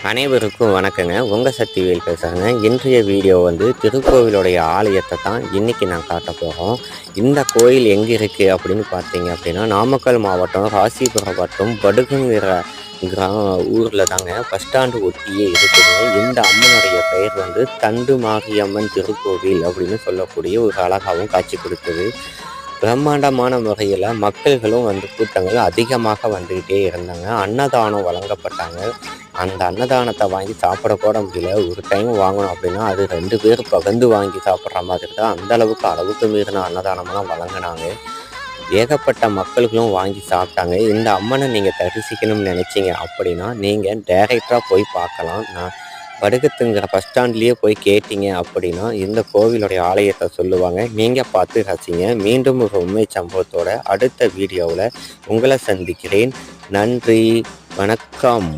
அனைவருக்கும் வணக்கங்க. உங்கள் சக்திவேல் பேசுகிறேங்க. இன்றைய வீடியோ திருக்கோவிலுடைய ஆலயத்தை தான் இன்றைக்கி நான் காட்ட போகிறோம். இந்த கோயில் எங்கே இருக்குது அப்படின்னு பார்த்தீங்க அப்படின்னா, நாமக்கல் மாவட்டம் ராசிபுரம் வட்டம் படுகுங்கிற ஊரில் தாங்க பஸ் ஸ்டாண்டு ஒட்டியே இருக்குதுங்க. இந்த அம்மனுடைய பெயர் தண்டு மாரியம்மன் திருக்கோவில் அப்படின்னு சொல்லக்கூடிய ஒரு அழகாகவும் காட்சி கொடுக்குது. பிரம்மாண்டமான முறையில் மக்கள்களும் கூட்டங்கள் அதிகமாக வந்துக்கிட்டே இருந்தாங்க. அன்னதானம் வழங்கப்பட்டாங்க. அந்த அன்னதானத்தை வாங்கி சாப்பிடக்கூட முடியல. ஒரு டைம் வாங்கணும் அப்படின்னா அது 2 பேர் பகிர்ந்து வாங்கி சாப்பிட்ற மாதிரி தான். அளவுக்கு மீறின அன்னதானம்லாம் வழங்கினாங்க. ஏகப்பட்ட மக்கள்களும் வாங்கி சாப்பிட்டாங்க. இந்த அம்மனை நீங்கள் தரிசிக்கணும்னு நினச்சிங்க அப்படின்னா நீங்கள் டைரெக்டாக போய் பார்க்கலாம். நான் படுகத்துங்கிற பஸ் ஸ்டாண்ட்லேயே போய் கேட்டிங்க அப்படின்னா இந்த கோவிலுடைய ஆலயத்தை சொல்லுவாங்க. நீங்கள் பார்த்து ரசிங்க. மீண்டும் ஒரு உண்மை சம்பவத்தோட அடுத்த வீடியோவில் உங்களை சந்திக்கிறேன். நன்றி, வணக்கம்.